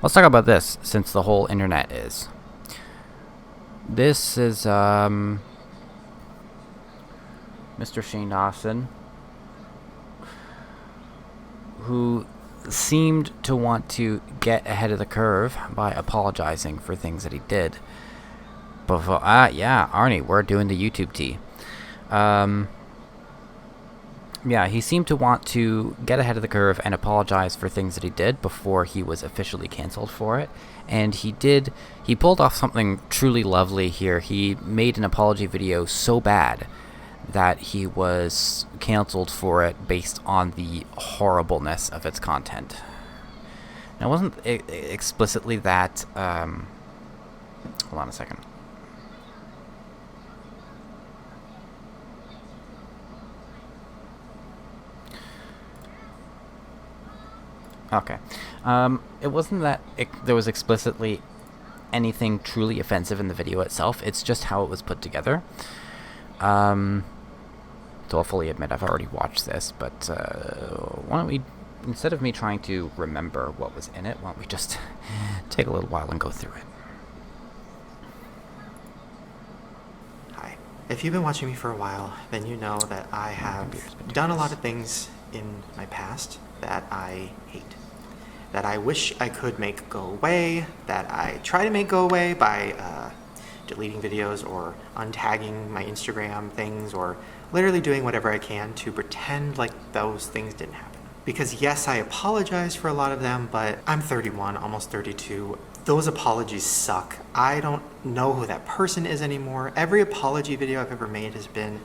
Let's talk about this, since the whole internet is. This is Mr. Shane Dawson, who seemed to want to get ahead of the curve by apologizing for things that he did. Before, yeah, Arnie, we're doing the YouTube tea. Yeah, he seemed to want to get ahead of the curve and apologize for things that he did before he was officially canceled for it. And he did. He pulled off something truly lovely here. He made an apology video so bad that he was canceled for it based on the horribleness of its content. Now, it wasn't explicitly that... hold on a second. Okay. It wasn't that there was explicitly anything truly offensive in the video itself. It's just how it was put together. So I'll fully admit I've already watched this, but why don't we, instead of me trying to remember what was in it, why don't we just take a little while and go through it. Hi. If you've been watching me for a while, then you know that I have done a lot of things in my past that I hate, that I wish I could make go away, that I try to make go away by deleting videos or untagging my Instagram things, or literally doing whatever I can to pretend like those things didn't happen. Because yes, I apologize for a lot of them, but I'm 31, almost 32. Those apologies suck. I don't know who that person is anymore. Every apology video I've ever made has been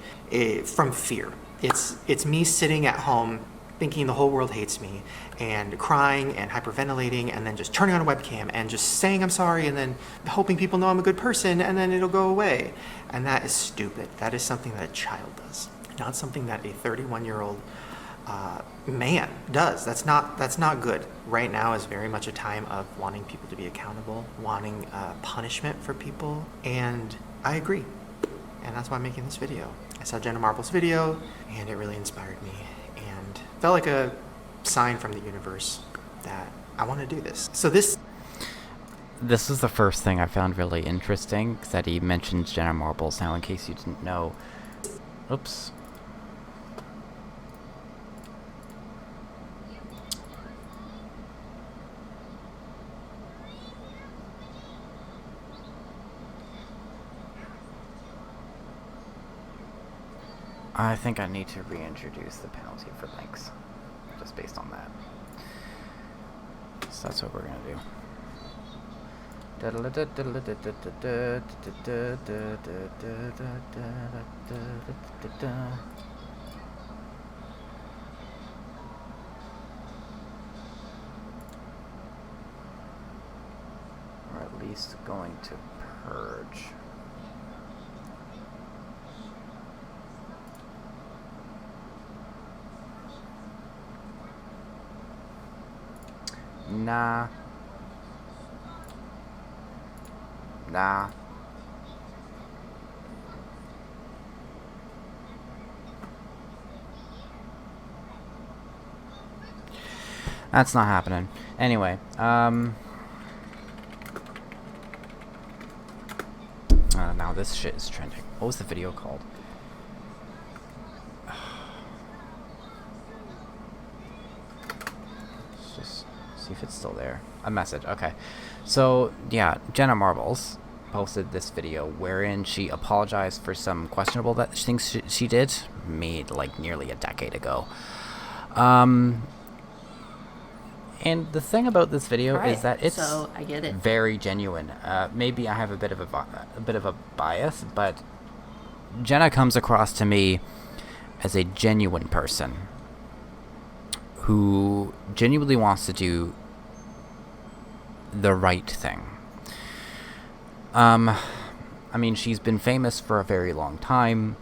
from fear. It's me sitting at home thinking the whole world hates me, and crying and hyperventilating, and then just turning on a webcam and just saying I'm sorry, and then hoping people know I'm a good person, and then it'll go away. And that is stupid. That is something that a child does, not something that a 31-year-old man does. That's not good. Right now is very much a time of wanting people to be accountable, wanting punishment for people, and I agree. And that's why I'm making this video. I saw Jenna Marbles' video, and it really inspired me. Felt like a sign from the universe that I want to do this. So this is the first thing I found really interesting, that he mentions Jenna Marbles. Now, in case you didn't know, oops. I think I need to reintroduce the penalty for links, just based on that. So that's what we're gonna do. Or at least going to purge. Nah. That's not happening. Anyway, now this shit is trending. What was the video called? Let's just see if it's still there. A message. Okay. So, yeah, Jenna Marbles posted this video wherein she apologized for some questionable things she did, made like nearly a decade ago. And the thing about this video is that it's I get it. very genuine. Maybe I have a bit of a bias, but Jenna comes across to me as a genuine person who genuinely wants to do the right thing. I mean, she's been famous for a very long time,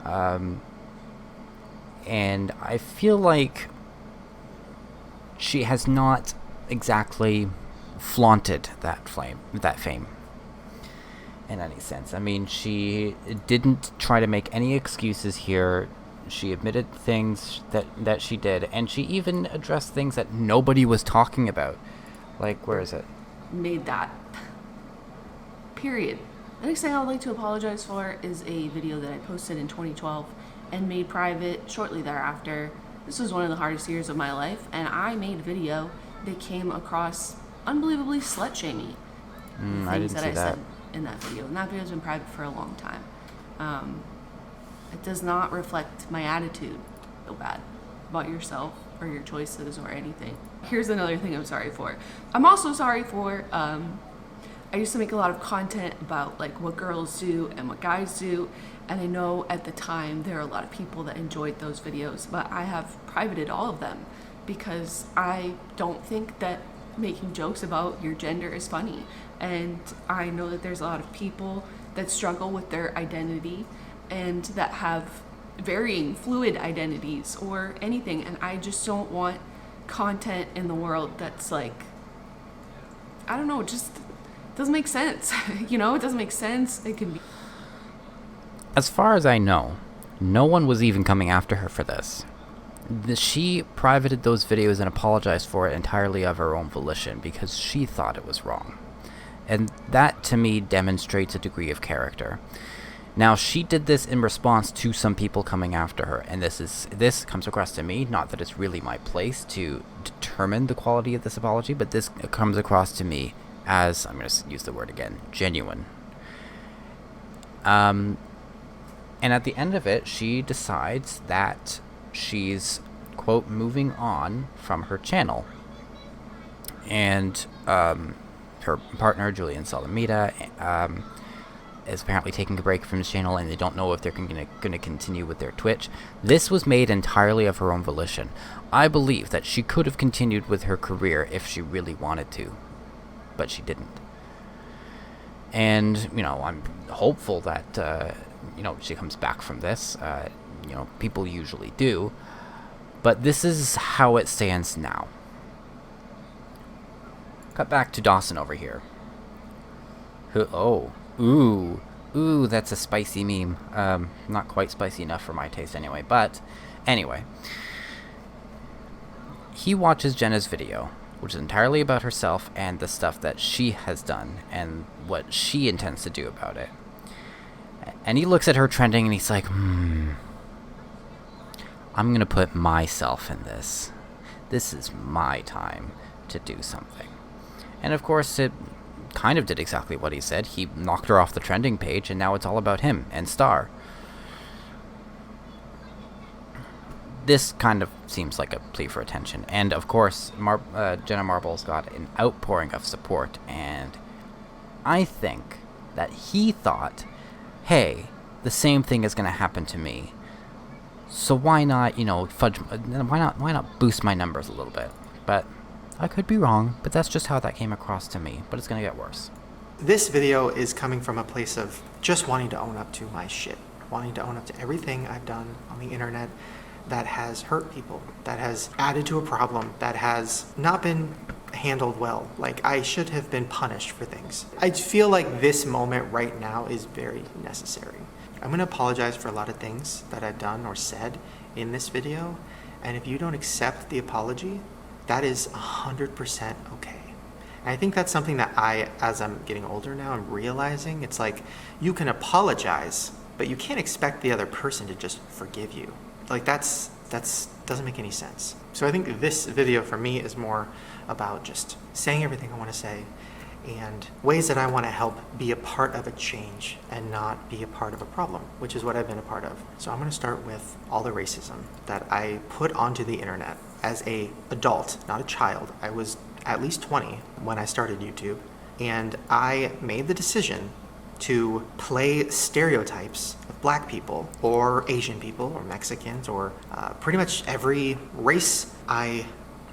and I feel like she has not exactly flaunted that fame in any sense. I mean, she didn't try to make any excuses here. She admitted things that she did, and she even addressed things that nobody was talking about. Like, where is it? made that. Period. The next thing I would like to apologize for is a video that I posted in 2012 and made private shortly thereafter. This was one of the hardest years of my life, and I made a video that came across unbelievably slut-shamey. I didn't see that. Said in that video, and that video has been private for a long time. It does not reflect my attitude. Feel bad about yourself or your choices or anything. Here's another thing I'm sorry for. I'm also sorry for, I used to make a lot of content about like what girls do and what guys do, and I know at the time there are a lot of people that enjoyed those videos, but I have privated all of them because I don't think that making jokes about your gender is funny. And I know that there's a lot of people that struggle with their identity and that have varying fluid identities or anything, and I just don't want content in the world that's like, I don't know, it just doesn't make sense. You know, it doesn't make sense. It can be. As far as I know, no one was even coming after her for this. She privated those videos and apologized for it entirely of her own volition because she thought it was wrong. And that, to me, demonstrates a degree of character. Now, she did this in response to some people coming after her, and this comes across to me, not that it's really my place to determine the quality of this apology, but this comes across to me as, I'm going to use the word again, genuine. And at the end of it, she decides that she's, quote, moving on from her channel. And her partner, Julian Salamita, is apparently taking a break from the channel, and they don't know if they're going to continue with their Twitch. This was made entirely of her own volition. I believe that she could have continued with her career if she really wanted to, but she didn't. And, you know, I'm hopeful that, you know, she comes back from this. You know, people usually do. But this is how it stands now. Cut back to Dawson over here. Ooh, that's a spicy meme. Not quite spicy enough for my taste anyway. But, anyway. He watches Jenna's video, which is entirely about herself and the stuff that she has done and what she intends to do about it. And he looks at her trending and he's like, I'm going to put myself in this. This is my time to do something. And of course, it kind of did exactly what he said. He knocked her off the trending page, and now it's all about him and Star. This kind of seems like a plea for attention. And of course, Jenna Marbles got an outpouring of support, and I think that he thought, hey, the same thing is going to happen to me. So why not, you know, why not boost my numbers a little bit? But I could be wrong, but that's just how that came across to me. But it's going to get worse. This video is coming from a place of just wanting to own up to my shit. Wanting to own up to everything I've done on the internet that has hurt people, that has added to a problem, that has not been handled well. Like, I should have been punished for things. I feel like this moment right now is very necessary. I'm going to apologize for a lot of things that I've done or said in this video. And if you don't accept the apology, that is 100% okay. And I think that's something that as I'm getting older now, I'm realizing it's like you can apologize, but you can't expect the other person to just forgive you. Like that's doesn't make any sense. So I think this video for me is more about just saying everything I want to say and ways that I want to help be a part of a change and not be a part of a problem, which is what I've been a part of. So I'm going to start with all the racism that I put onto the internet as an adult, not a child. I was at least 20 when I started YouTube, and I made the decision to play stereotypes of black people or Asian people or Mexicans or pretty much every race. I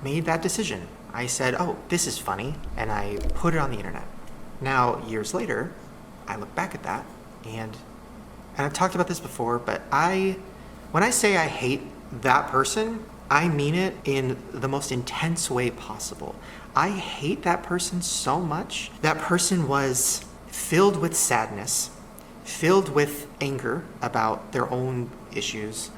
made that decision. I said, oh, this is funny, and I put it on the internet. Now, years later, I look back at that, and I've talked about this before, but when I say I hate that person, I mean it in the most intense way possible. I hate that person so much. That person was filled with sadness, filled with anger about their own issues,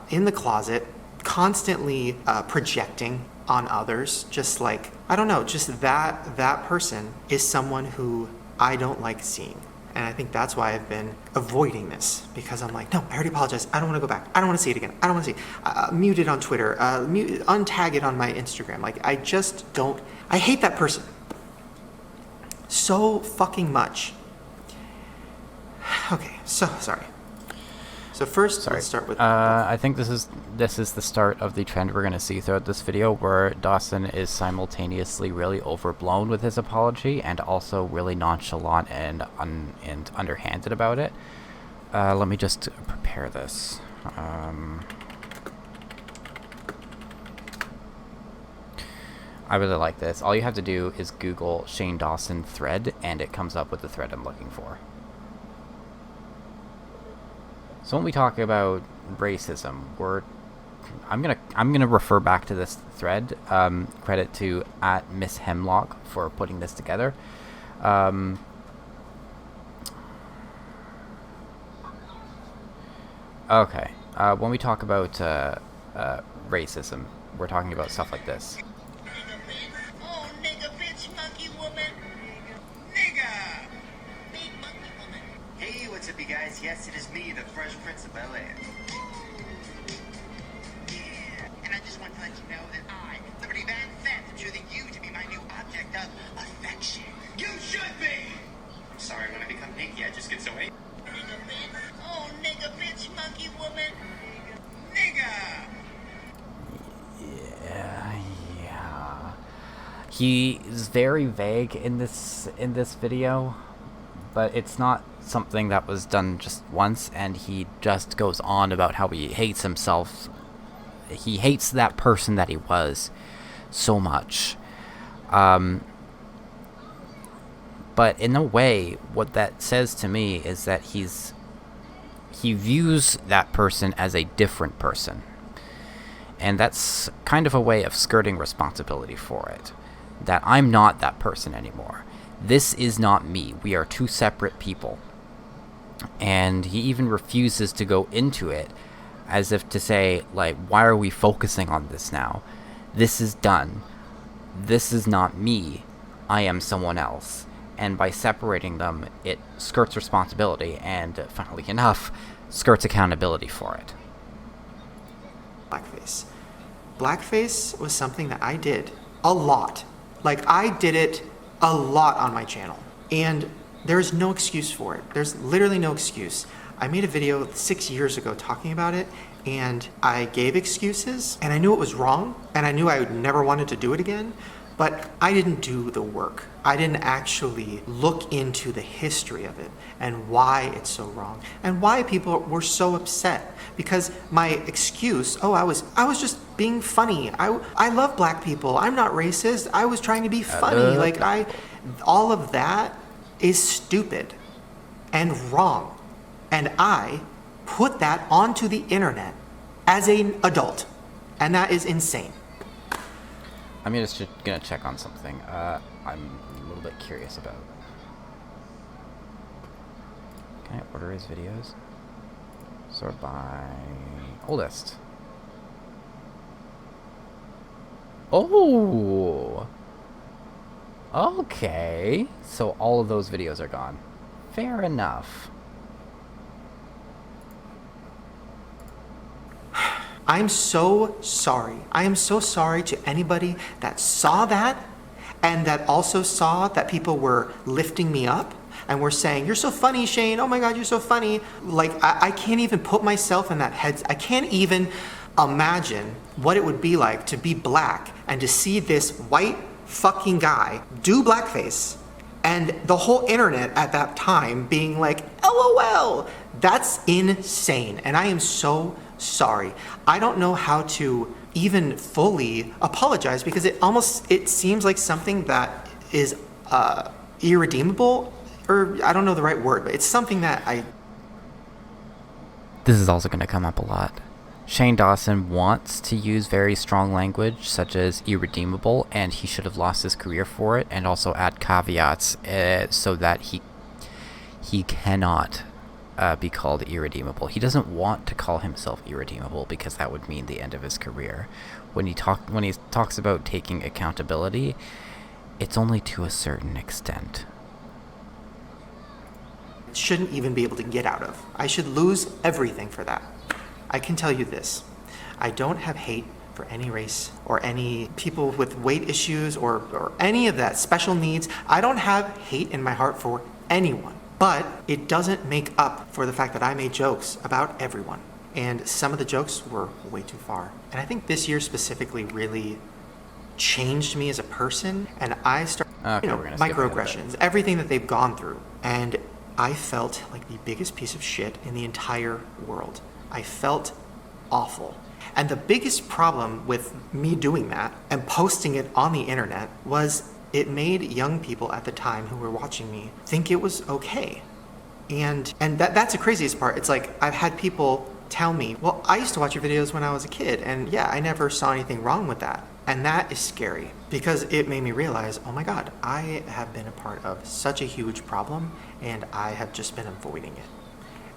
in the closet, constantly projecting on others, just like, I don't know, just that person is someone who I don't like seeing. And I think that's why I've been avoiding this, because I'm like, no, I already apologized. I don't want to go back. I don't want to see it again. I don't want to see it. Mute it on Twitter. Untag it on my Instagram. Like, I just don't. I hate that person so fucking much. Okay, so sorry. So first, let's start with. I think this is the start of the trend we're going to see throughout this video, where Dawson is simultaneously really overblown with his apology and also really nonchalant and underhanded about it. Let me just prepare this. I really like this. All you have to do is Google Shane Dawson thread, and it comes up with the thread I'm looking for. So when we talk about racism, I'm gonna refer back to this thread. Credit to @Miss Hemlock for putting this together. Okay. When we talk about racism, we're talking about stuff like this. Oh, nigga, bitch, monkey woman. Nigga! Big monkey woman. Hey, what's up, you guys? Yes, it is me, the Fresh Prince of Bel-Air. And I just want to let you know that I, Liberty Van Fett, am choosing you to be my new object of affection. You should be! I'm sorry, when I become Nikki, I just get so angry. Nigga, bitch. Oh, nigga, bitch, monkey woman. Nigga! Yeah. He is very vague in this video, but it's not something that was done just once, and he just goes on about how he hates himself. He hates that person that he was so much. But in a way, what that says to me is that he views that person as a different person. And that's kind of a way of skirting responsibility for it. That I'm not that person anymore. This is not me. We are two separate people. And he even refuses to go into it, as if to say, like, why are we focusing on this now? This is done. This is not me. I am someone else. And by separating them, it skirts responsibility and, funnily enough, skirts accountability for it. Blackface. Blackface was something that I did a lot. Like, I did it a lot on my channel. And there's no excuse for it. There's literally no excuse. I made a video 6 years ago talking about it, and I gave excuses, and I knew it was wrong, and I knew I would never wanted to do it again, but I didn't do the work. I didn't actually look into the history of it and why it's so wrong and why people were so upset. Because my excuse, I was just being funny. I love black people. I'm not racist. I was trying to be funny. All of that is stupid and wrong. And I put that onto the internet as an adult. And that is insane. I'm just gonna check on something I'm a little bit curious about. Can I order his videos? Sort by oldest. Oh! Okay. So all of those videos are gone. Fair enough. I'm so sorry. I am so sorry to anybody that saw that and that also saw that people were lifting me up and were saying, "You're so funny, Shane. Oh my God, you're so funny." Like, I can't even put myself in that head. I can't even imagine what it would be like to be black and to see this white fucking guy do blackface and the whole internet at that time being like, LOL. That's insane. And I am so sorry. I don't know how to even fully apologize because it seems like something that is irredeemable, or I don't know the right word, but it's something that This is also going to come up a lot. Shane Dawson wants to use very strong language such as irredeemable, and he should have lost his career for it, and also add caveats so that he cannot be called irredeemable. He doesn't want to call himself irredeemable because that would mean the end of his career, when he talks about taking accountability, it's only to a certain extent. Shouldn't even be able to get out of. I should lose everything for that. I can tell you this. I don't have hate for any race or any people with weight issues or any of that special needs. I don't have hate in my heart for anyone. But it doesn't make up for the fact that I made jokes about everyone. And some of the jokes were way too far. And I think this year specifically really changed me as a person. And I started, microaggressions, everything that they've gone through. And I felt like the biggest piece of shit in the entire world. I felt awful. And the biggest problem with me doing that and posting it on the internet was it made young people at the time who were watching me think it was okay. And that's the craziest part. It's like I've had people tell me, well, I used to watch your videos when I was a kid, and yeah, I never saw anything wrong with that. And that is scary because it made me realize, oh my God, I have been a part of such a huge problem and I have just been avoiding it.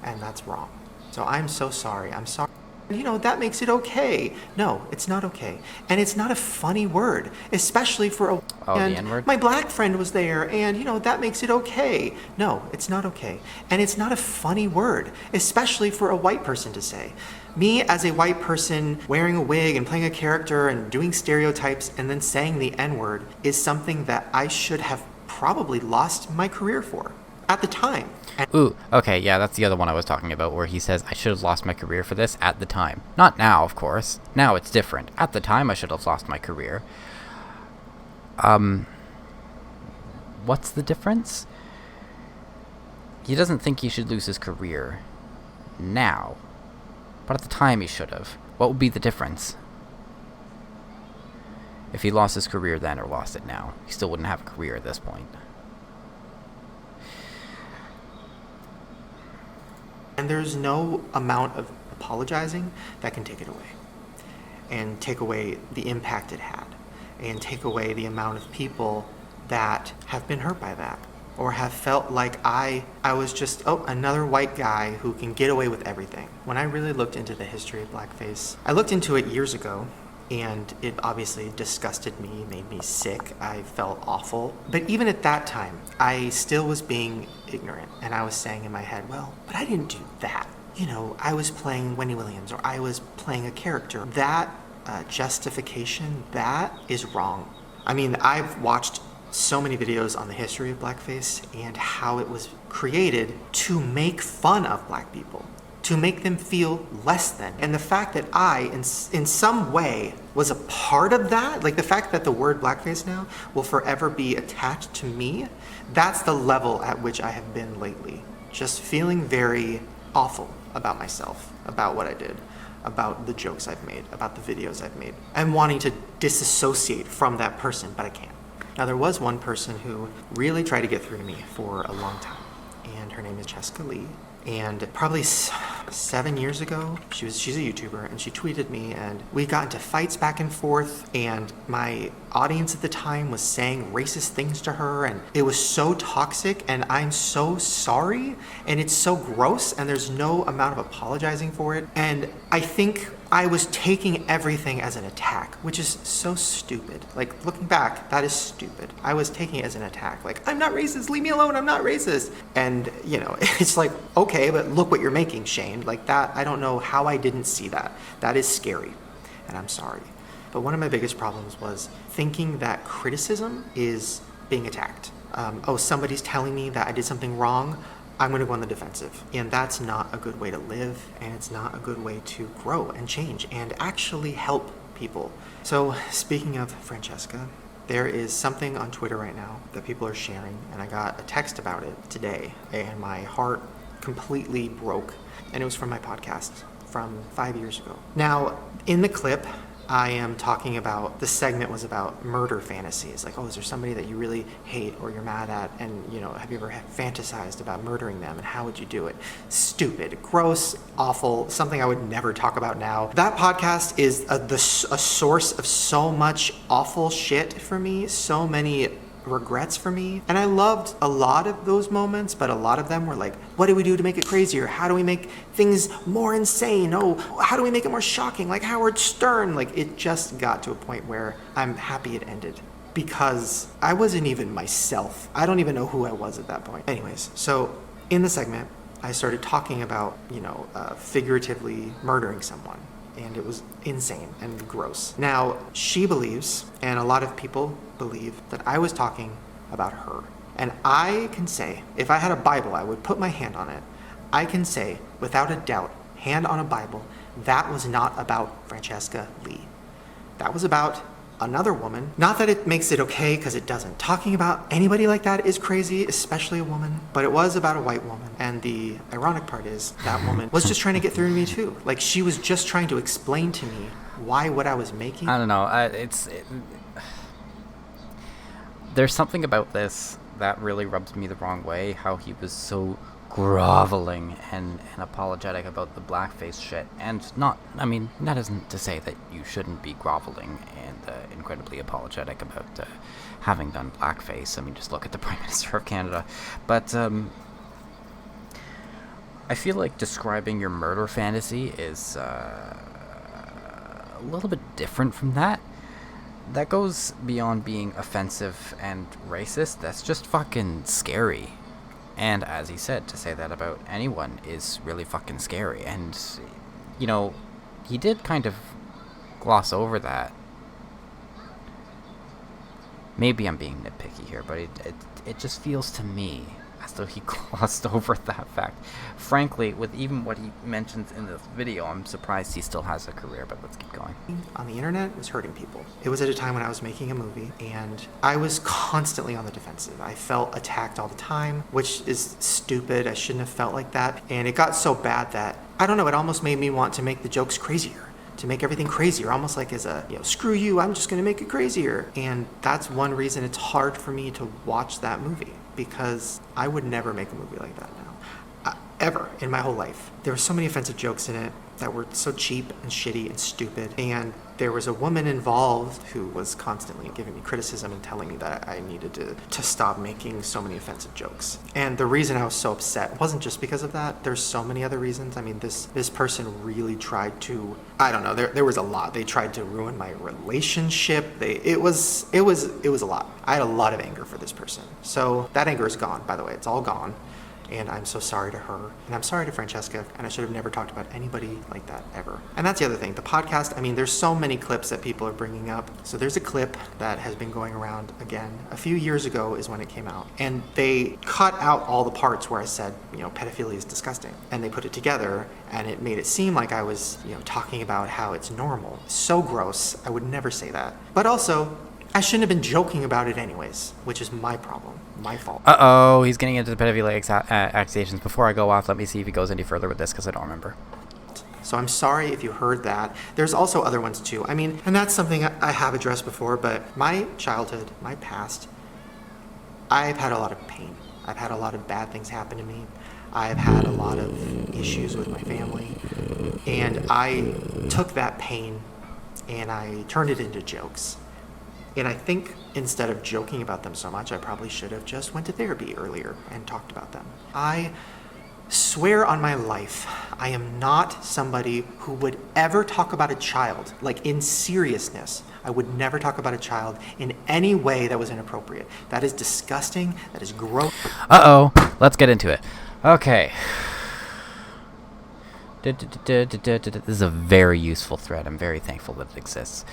And that's wrong. So I'm so sorry. I'm sorry. That makes it okay. No, it's not okay. And it's not a funny word, especially for a... Oh, the N-word? My black friend was there, and, that makes it okay. No, it's not okay. And it's not a funny word, especially for a white person to say. Me, as a white person, wearing a wig and playing a character and doing stereotypes and then saying the N-word is something that I should have probably lost my career for at the time. Ooh, okay, yeah, that's the other one I was talking about, where he says, I should have lost my career for this at the time. Not now, of course. Now it's different. At the time, I should have lost my career. What's the difference? He doesn't think he should lose his career now. But at the time, he should have. What would be the difference? If he lost his career then or lost it now, he still wouldn't have a career at this point. And there's no amount of apologizing that can take it away. And take away the impact it had. And take away the amount of people that have been hurt by that. Or have felt like I was just, another white guy who can get away with everything. When I really looked into the history of blackface, I looked into it years ago. And it obviously disgusted me, made me sick. I felt awful. But even at that time, I still was being ignorant. And I was saying in my head, well, but I didn't do that. I was playing Wendy Williams or I was playing a character. That justification, that is wrong. I mean, I've watched so many videos on the history of blackface and how it was created to make fun of black people. To make them feel less than. And the fact that I, in some way, was a part of that, like the fact that the word blackface now will forever be attached to me, that's the level at which I have been lately. Just feeling very awful about myself, about what I did, about the jokes I've made, about the videos I've made, and wanting to disassociate from that person, but I can't. Now, there was one person who really tried to get through to me for a long time, and her name is Jessica Lee. And probably 7 years ago, she's a YouTuber, and she tweeted me, and we got into fights back and forth, and my audience at the time was saying racist things to her, and it was so toxic, and I'm so sorry, and it's so gross, and there's no amount of apologizing for it. And I think I was taking everything as an attack, which is so stupid. Like, looking back, that is stupid. I was taking it as an attack. Like, I'm not racist, leave me alone, I'm not racist. And, it's like, okay, but look what you're making, Shane. Like that, I don't know how I didn't see that. That is scary, and I'm sorry. But one of my biggest problems was thinking that criticism is being attacked. Somebody's telling me that I did something wrong, I'm going to go on the defensive. And that's not a good way to live, and it's not a good way to grow and change and actually help people. So, speaking of Francesca, there is something on Twitter right now that people are sharing, and I got a text about it today, and my heart completely broke, and it was from my podcast from 5 years ago. Now, in the clip, I am talking about, the segment was about murder fantasies. Like, is there somebody that you really hate or you're mad at? And, have you ever fantasized about murdering them? And how would you do it? Stupid, gross, awful, something I would never talk about now. That podcast is a source of so much awful shit for me. So many regrets for me. And I loved a lot of those moments, but a lot of them were like, what do we do to make it crazier? How do we make things more insane? Oh, how do we make it more shocking? Like Howard Stern. Like, it just got to a point where I'm happy it ended. Because I wasn't even myself. I don't even know who I was at that point. Anyways, so in the segment, I started talking about, figuratively murdering someone. And it was insane and gross. Now, she believes, and a lot of people believe, that I was talking about her. And I can say, if I had a Bible, I would put my hand on it. I can say, without a doubt, hand on a Bible, that was not about Francesca Lee. That was about another woman. Not that it makes it okay, because it doesn't. Talking about anybody like that is crazy, especially a woman. But it was about a white woman. And the ironic part is that woman was just trying to get through to me too. Like, she was just trying to explain to me why what I was making. I don't know. There's something about this that really rubs me the wrong way. How he was so groveling and apologetic about the blackface shit. And that isn't to say that you shouldn't be groveling and incredibly apologetic about having done blackface. I mean, just look at the Prime Minister of Canada. But I feel like describing your murder fantasy is a little bit different from that. That goes beyond being offensive and racist. That's just fucking scary. And as he said, to say that about anyone is really fucking scary. And, he did kind of gloss over that. Maybe I'm being nitpicky here, but it just feels to me as though he glossed over that fact. Frankly, with even what he mentions in this video, I'm surprised he still has a career, but let's keep going. On the internet was hurting people. It was at a time when I was making a movie, and I was constantly on the defensive. I felt attacked all the time, which is stupid. I shouldn't have felt like that. And it got so bad that, I don't know, it almost made me want to make the jokes crazier. To make everything crazier, almost like as a, screw you, I'm just gonna make it crazier. And that's one reason it's hard for me to watch that movie, because I would never make a movie like that now. Ever in my whole life. There were so many offensive jokes in it that were so cheap and shitty and stupid. And there was a woman involved who was constantly giving me criticism and telling me that I needed to stop making so many offensive jokes. And the reason I was so upset wasn't just because of that. There's so many other reasons. I mean, this person really tried to, I don't know, there was a lot. They tried to ruin my relationship. It was a lot. I had a lot of anger for this person. So that anger is gone, by the way. It's all gone. And I'm so sorry to her. And I'm sorry to Francesca. And I should have never talked about anybody like that ever. And that's the other thing. The podcast, there's so many clips that people are bringing up. So there's a clip that has been going around again. A few years ago is when it came out. And they cut out all the parts where I said, pedophilia is disgusting. And they put it together, and it made it seem like I was, talking about how it's normal. So gross. I would never say that. But also, I shouldn't have been joking about it anyways, which is my problem, my fault. Uh-oh, he's getting into the pedophilia accusations. Before I go off, let me see if he goes any further with this, because I don't remember. So I'm sorry if you heard that. There's also other ones too. And that's something I have addressed before, but my childhood, my past, I've had a lot of pain. I've had a lot of bad things happen to me. I've had a lot of issues with my family. And I took that pain and I turned it into jokes. And I think instead of joking about them so much, I probably should have just went to therapy earlier and talked about them. I swear on my life, I am not somebody who would ever talk about a child, like in seriousness. I would never talk about a child in any way that was inappropriate. That is disgusting. That is gross. Uh-oh. Let's get into it. Okay. This is a very useful thread. I'm very thankful that it exists.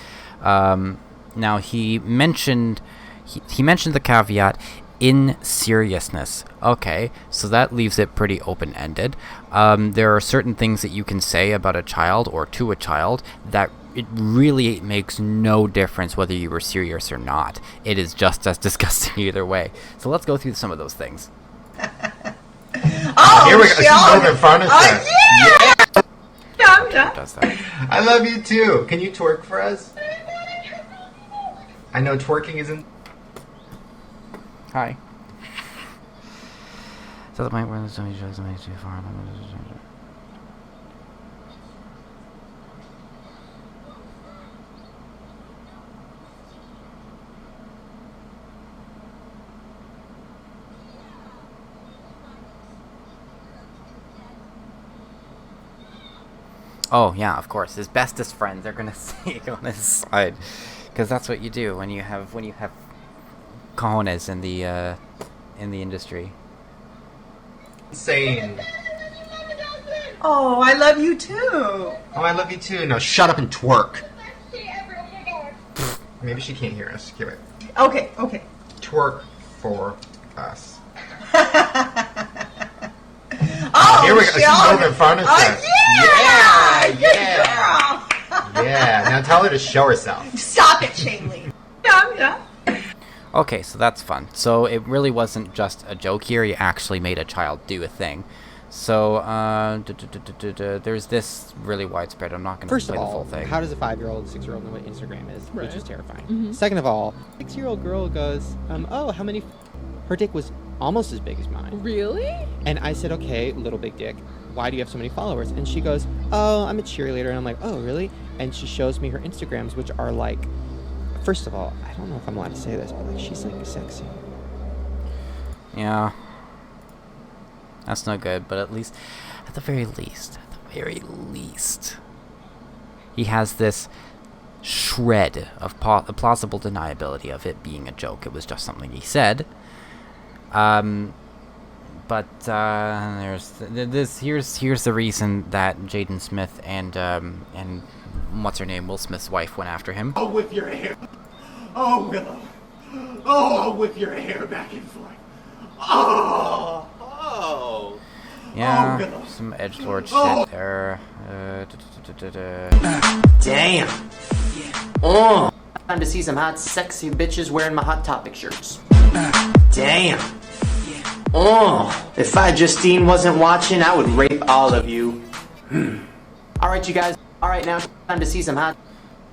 Now, he mentioned the caveat, in seriousness. Okay, so that leaves it pretty open-ended. There are certain things that you can say about a child or to a child that it really makes no difference whether you were serious or not. It is just as disgusting either way. So let's go through some of those things. Oh, here we go. She's moving fun as that. Yeah. I'm done. Does that? I love you too. Can you twerk for us? I know twerking isn't. Hi. So the point where there's somebody shows somebody too far. Oh, yeah, of course. His bestest friends are going to stay on his side. Because that's what you do when you have cojones in the industry. Insane. Oh, I love you too. Oh, I love you too. No, shut up and twerk. Maybe she can't hear us. Give it. Okay. Twerk for us. Oh, Here we go. She's Sean. moving in front of us. Yeah. Now tell her to show herself. Stop it, Shaylee. Yeah. Okay, so that's fun. So it really wasn't just a joke here. He actually made a child do a thing. So there's this really widespread. I'm not going to First play of the full all, thing. how does a 5-year-old, 6-year-old know what Instagram is? Which is terrifying. Second of all, 6-year-old girl goes, oh, how many... Her dick was almost as big as mine. Really? And I said, okay, little big dick, why do you have so many followers? And she goes, oh, I'm a cheerleader. And I'm like, oh, really? And she shows me her Instagrams, which are like... First of all, I don't know if I'm allowed to say this, but like, she's like sexy. Yeah. That's no good, but at the very least, he has this shred of plausible deniability of it being a joke. It was just something he said. But here's the reason that Jaden Smith and what's her name, Will Smith's wife, went after him. I'll whip your hair. Oh, Willow. Oh, I'll whip your hair back and forth. Oh. Yeah, Willow. some edgelord shit there. Damn. Oh. Time to see some hot, sexy bitches wearing my Hot Topic shirts. Damn. Oh. If Justine wasn't watching, I would rape all of you. Alright, you guys. Alright, now time to see some hot...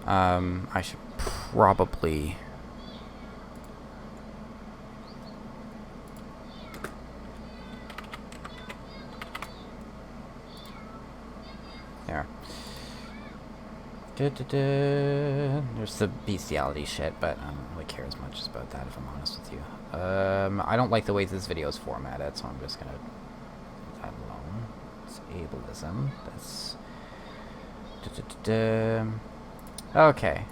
I should probably... There. There's the bestiality shit, but I don't really care as much about that, if I'm honest with you. I don't like the way this video is formatted, so I'm just gonna leave that alone. It's ableism. That's... Okay.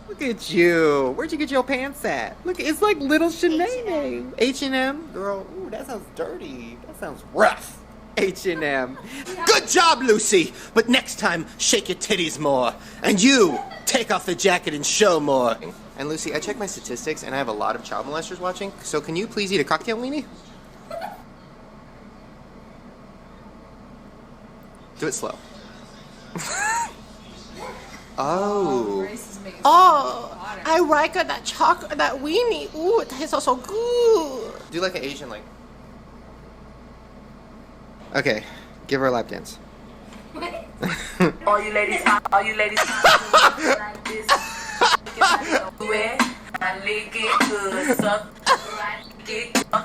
Look at you. Where'd you get your pants at? Look, it's like little Shanae. H&M? Girl, ooh, that sounds dirty. That sounds rough. H&M. Good job, Lucy! But next time, shake your titties more. And you, take off the jacket and show more. And Lucy, I checked my statistics, and I have a lot of child molesters watching, so can you please eat a cocktail weenie? Do it slow. Oh. Oh, I like that chocolate, that weenie. Ooh, it tastes so good. Do like an Asian, like... Okay, give her a lap dance. All you ladies like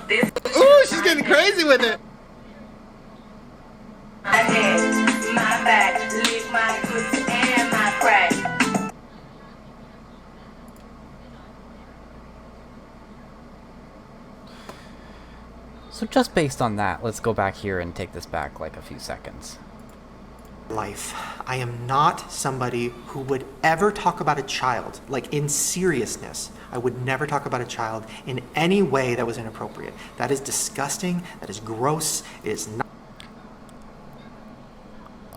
this. Ooh, she's getting crazy with it. My head, my back, lick my foot and my crack. So just based on that, let's go back here and take this back like a few seconds. Life. I am not somebody who would ever talk about a child, like in seriousness. I would never talk about a child in any way that was inappropriate. That is disgusting. That is gross. It is not...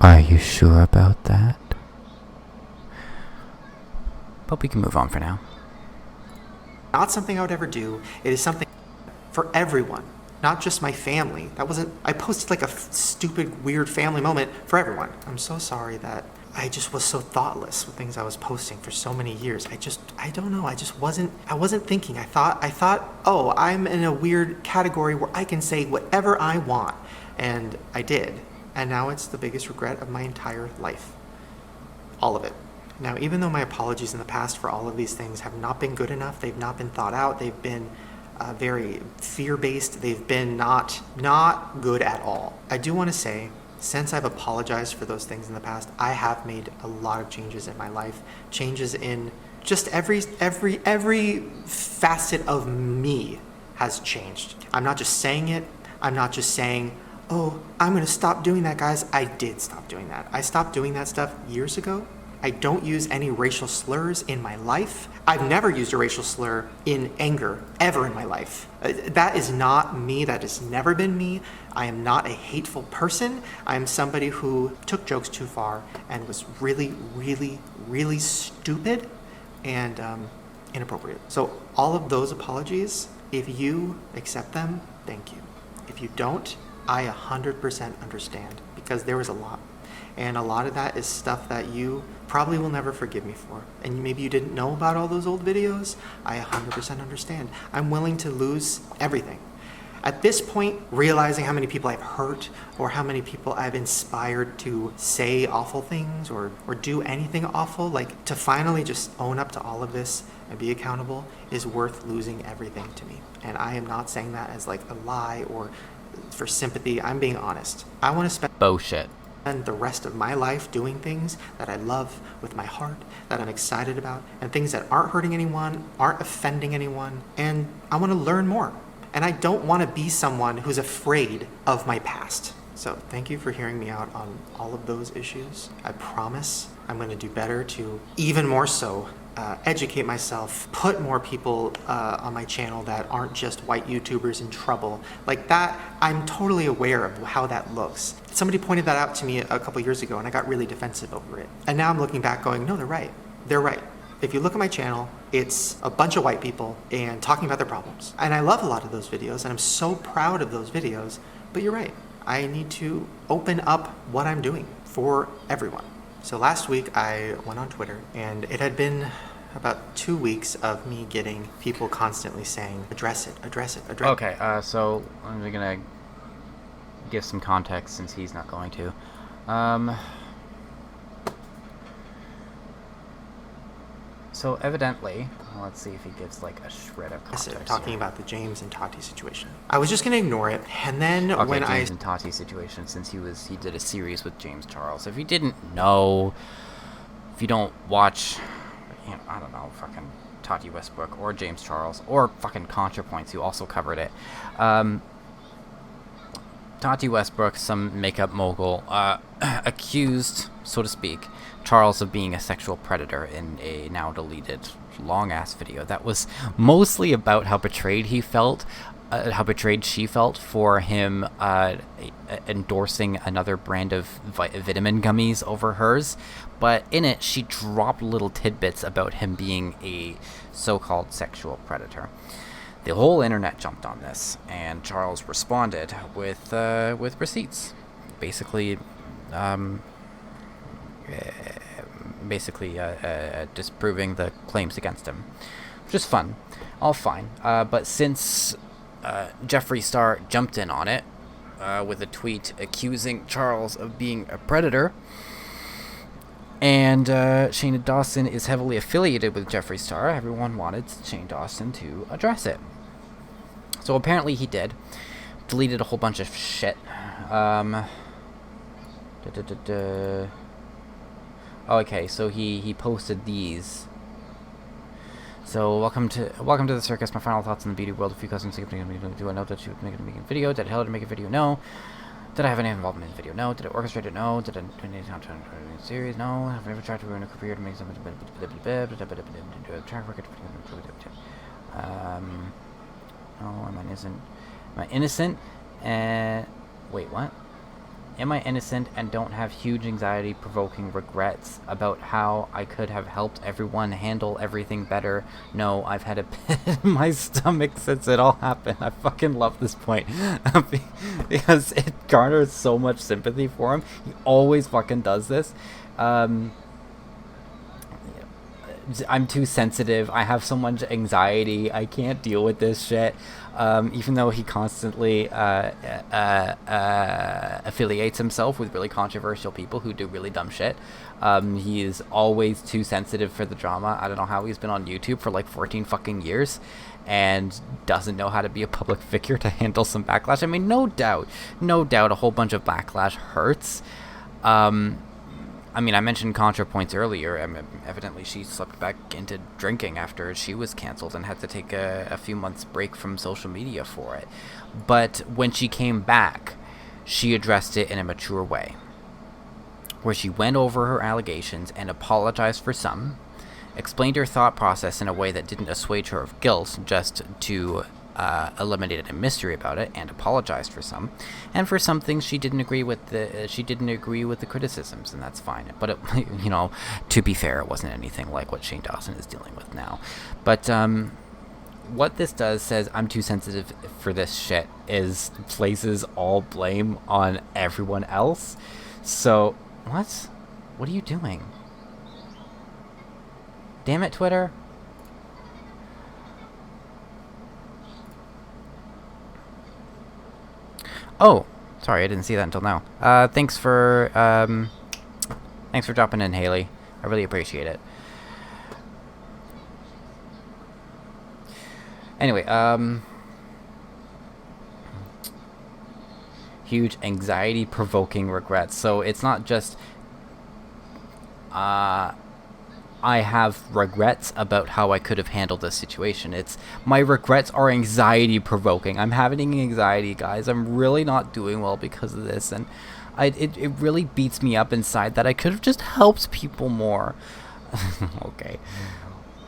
Are you sure about that? But we can move on for now. Not something I would ever do. It is something for everyone, not just my family. That wasn't... I posted like a stupid, weird family moment for everyone. I'm so sorry that I just was so thoughtless with things I was posting for so many years. I don't know. I wasn't thinking. I thought, oh, I'm in a weird category where I can say whatever I want. And I did. And now it's the biggest regret of my entire life. All of it. Now, even though my apologies in the past for all of these things have not been good enough, they've not been thought out, they've been very fear-based, they've been not good at all. I do want to say, since I've apologized for those things in the past, I have made a lot of changes in my life. Changes in just every facet of me has changed. I'm not just saying it. I'm not just saying, oh, I'm going to stop doing that, guys. I did stop doing that. I stopped doing that stuff years ago. I don't use any racial slurs in my life. I've never used a racial slur in anger, ever in my life. That is not me. That has never been me. I am not a hateful person. I am somebody who took jokes too far and was really, really, really stupid and inappropriate. So all of those apologies, if you accept them, thank you. If you don't, I 100% understand, because there was a lot. And a lot of that is stuff that you probably will never forgive me for. And maybe you didn't know about all those old videos. I 100% understand. I'm willing to lose everything. At this point, realizing how many people I've hurt or how many people I've inspired to say awful things or do anything awful, like to finally just own up to all of this and be accountable is worth losing everything to me. And I am not saying that as like a lie or for sympathy. I'm being honest. I want to spend Bullshit. the rest of my life doing things that I love with my heart, that I'm excited about, and things that aren't hurting anyone, aren't offending anyone, and I want to learn more. And I don't want to be someone who's afraid of my past. So thank you for hearing me out on all of those issues. I promise I'm going to do better to even more so educate myself, put more people on my channel that aren't just white YouTubers in trouble. Like that, I'm totally aware of how that looks. Somebody pointed that out to me a couple years ago and I got really defensive over it. And now I'm looking back going, no, they're right. They're right. If you look at my channel, it's a bunch of white people and talking about their problems. And I love a lot of those videos and I'm so proud of those videos, but you're right. I need to open up what I'm doing for everyone. So last week I went on Twitter and it had been about 2 weeks of me getting people constantly saying, address it, address it, address it. Okay, so I'm gonna give some context since he's not going to. So evidently, let's see if he gives like a shred of context. Talking here. about the James and Tati situation. I was just gonna ignore it, and then Okay, when James and Tati situation, since he did a series with James Charles. If you didn't know, if you don't watch, I don't know, fucking Tati Westbrook or James Charles or fucking ContraPoints, who also covered it. Tati Westbrook, some makeup mogul, accused, so to speak, Charles of being a sexual predator in a now deleted long-ass video that was mostly about how betrayed she felt for him endorsing another brand of vitamin gummies over hers. But in it, she dropped little tidbits about him being a so-called sexual predator. The whole internet jumped on this, and Charles responded with receipts, basically disproving the claims against him, which is fun, all fine. But since Jeffree Star jumped in on it with a tweet accusing Charles of being a predator, and Shane Dawson is heavily affiliated with Jeffree Star, everyone wanted Shane Dawson to address it. So apparently he did. Deleted a whole bunch of shit. Okay, so he posted these. So welcome to the circus. My final thoughts on the beauty world. A few questions. Do I know that she would make a video? Did I tell her to make a video? No. Did I have any involvement in the video? No. Did I orchestrate it? No. Did I do any time to a series? No. Have I ever tried to ruin a career to make something? Do a track record? No. Am I innocent? Am I innocent? Wait, what? Am I innocent and don't have huge anxiety-provoking regrets about how I could have helped everyone handle everything better? No, I've had a pit in my stomach since it all happened. I fucking love this point because it garners so much sympathy for him. He always fucking does this. I'm too sensitive. I have so much anxiety. I can't deal with this shit. Even though he constantly affiliates himself with really controversial people who do really dumb shit. He is always too sensitive for the drama. I don't know how he's been on YouTube for like 14 fucking years and doesn't know how to be a public figure to handle some backlash. I mean, no doubt a whole bunch of backlash hurts. I mean, I mentioned ContraPoints earlier. Evidently, she slipped back into drinking after she was canceled and had to take a few months break from social media for it. But when she came back, she addressed it in a mature way, where she went over her allegations and apologized for some, explained her thought process in a way that didn't assuage her of guilt, just to eliminate a mystery about it, and apologized for some, and for some things she didn't agree with the criticisms, and that's fine. But it, to be fair, it wasn't anything like what Shane Dawson is dealing with now. But what this does says I'm too sensitive for this shit is places all blame on everyone else. So what are you doing? Damn it, Twitter. Oh, sorry, I didn't see that until now. Thanks for dropping in, Haley. I really appreciate it. Anyway, huge anxiety-provoking regrets. So it's not just I have regrets about how I could have handled this situation. It's my regrets are anxiety-provoking. I'm having anxiety, guys. I'm really not doing well because of this, and it really beats me up inside that I could have just helped people more.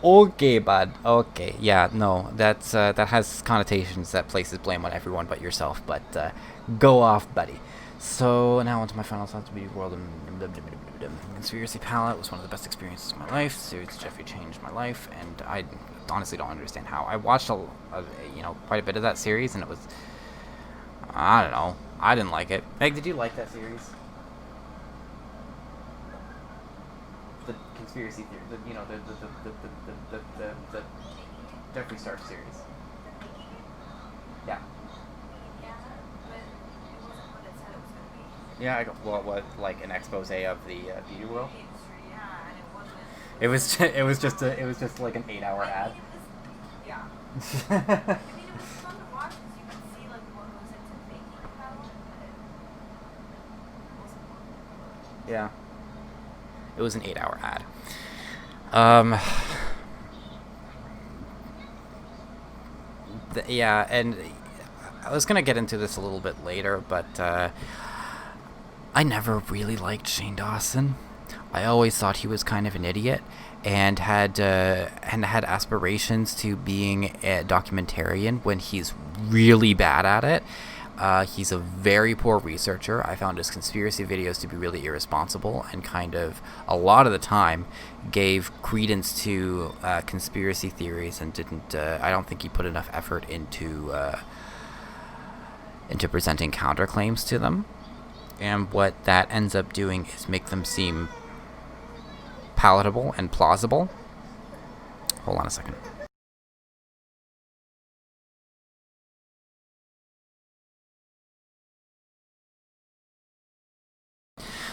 Okay, bud. Okay, yeah, no, that has connotations that places blame on everyone but yourself. But go off, buddy. So now onto my final thoughts. Beauty World and Conspiracy Palette was one of the best experiences of my life. The series Jeffrey changed my life, and I honestly don't understand how. I watched quite a bit of that series, and it was, I don't know, I didn't like it. Meg, did you like that series? The conspiracy theory, the Jeffree Star series. Yeah. Yeah, what, like an expose of the beauty world? It was just like an 8-hour ad. Yeah. I mean, it was fun to watch because you could see like what goes into making a palette, but it wasn't fun. Yeah. It was an 8-hour ad. Yeah, and I was gonna get into this a little bit later, but I never really liked Shane Dawson. I always thought he was kind of an idiot, and had aspirations to being a documentarian when he's really bad at it. He's a very poor researcher. I found his conspiracy videos to be really irresponsible, and kind of a lot of the time gave credence to conspiracy theories, and didn't. I don't think he put enough effort into presenting counterclaims to them. And what that ends up doing is make them seem palatable and plausible. Hold on a second.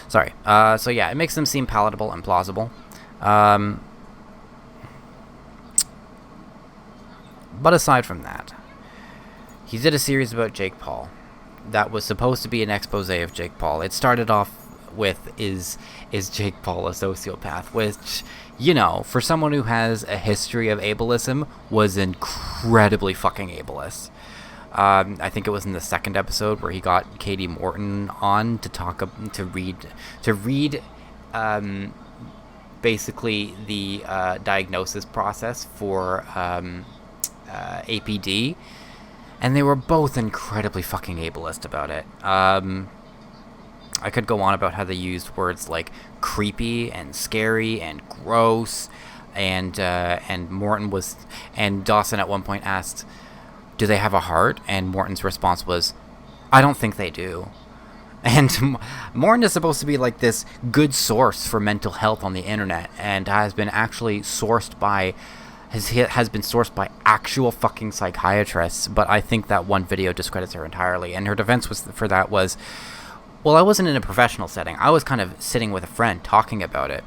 Sorry. So yeah, it makes them seem palatable and plausible. But aside from that, he did a series about Jake Paul that was supposed to be an expose of Jake Paul. It started off with, is Jake Paul a sociopath? Which, for someone who has a history of ableism, was incredibly fucking ableist. I think it was in the second episode where he got Katie Morton on to read basically the diagnosis process for APD, and they were both incredibly fucking ableist about it. I could go on about how they used words like creepy and scary and gross, and Dawson at one point asked, "Do they have a heart?" And Morton's response was, "I don't think they do." And Morton is supposed to be like this good source for mental health on the internet, and has been sourced by actual fucking psychiatrists. But I think that one video discredits her entirely, and her defense was, well, I wasn't in a professional setting. I was kind of sitting with a friend talking about it,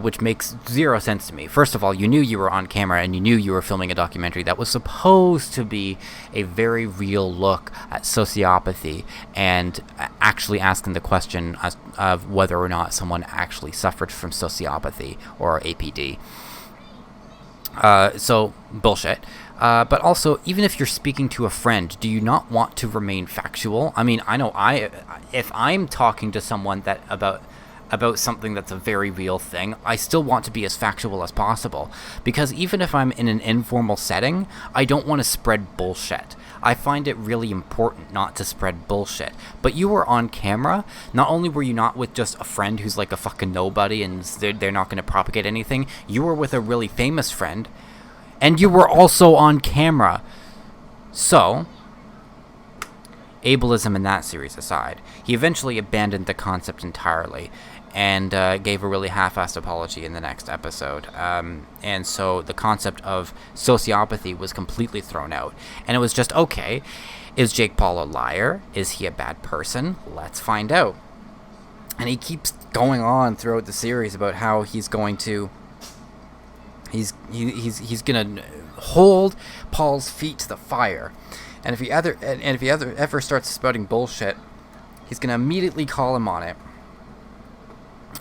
which makes zero sense to me. First of all, you knew you were on camera, and you knew you were filming a documentary that was supposed to be a very real look at sociopathy, and actually asking the question of whether or not someone actually suffered from sociopathy or APD. So, bullshit. But also, even if you're speaking to a friend, do you not want to remain factual? I mean, I know if I'm talking to someone that about something that's a very real thing, I still want to be as factual as possible. Because even if I'm in an informal setting, I don't want to spread bullshit. I find it really important not to spread bullshit. But you were on camera. Not only were you not with just a friend who's like a fucking nobody and they're not going to propagate anything, you were with a really famous friend. And you were also on camera. So, ableism in that series aside, he eventually abandoned the concept entirely and gave a really half-assed apology in the next episode. And so the concept of sociopathy was completely thrown out. And it was just, okay, is Jake Paul a liar? Is he a bad person? Let's find out. And he keeps going on throughout the series about how he's going to... He's gonna hold Paul's feet to the fire, and if he ever starts spouting bullshit, he's gonna immediately call him on it.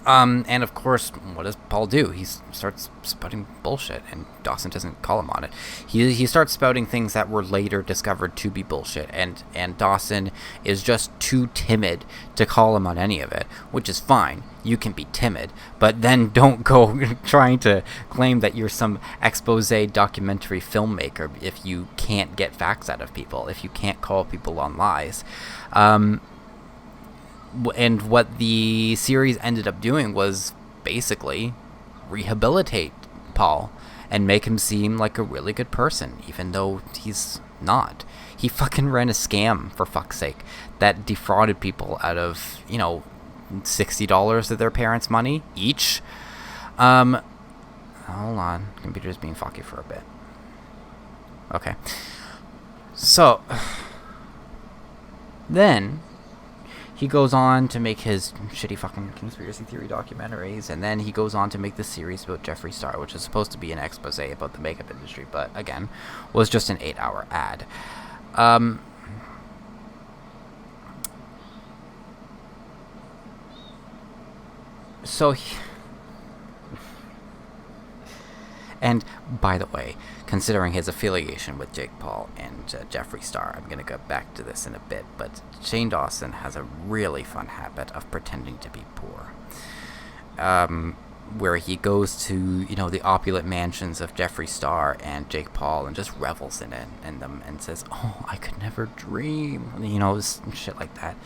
And of course, what does Paul do? He starts spouting bullshit, and Dawson doesn't call him on it. He starts spouting things that were later discovered to be bullshit, and Dawson is just too timid to call him on any of it, which is fine. You can be timid, but then don't go trying to claim that you're some expose documentary filmmaker if you can't get facts out of people, if you can't call people on lies. And what the series ended up doing was basically rehabilitate Paul and make him seem like a really good person, even though he's not. He fucking ran a scam, for fuck's sake, that defrauded people out of, $60 of their parents' money each. Hold on. Computer's being fucky for a bit. Okay. So, then he goes on to make his shitty fucking conspiracy theory documentaries, and then he goes on to make this series about Jeffree Star, which is supposed to be an expose about the makeup industry, but again, was just an 8-hour ad. And by the way, considering his affiliation with Jake Paul and Jeffree Star, I'm going to go back to this in a bit, but Shane Dawson has a really fun habit of pretending to be poor. Where he goes to, the opulent mansions of Jeffree Star and Jake Paul and just revels in them and says, oh, I could never dream, shit like that.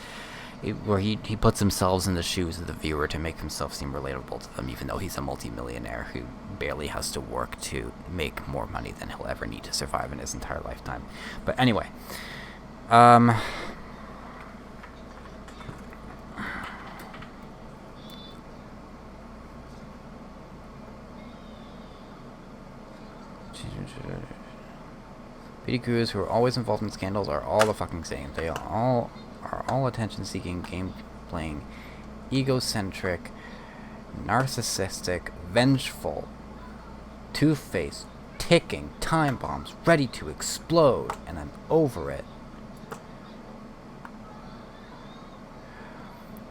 Where he puts himself in the shoes of the viewer to make himself seem relatable to them, even though he's a multimillionaire who barely has to work to make more money than he'll ever need to survive in his entire lifetime. But anyway, beauty gurus who are always involved in scandals are all the fucking same. They are all attention-seeking, game-playing, egocentric, narcissistic, vengeful, two-faced, ticking time bombs ready to explode, and I'm over it.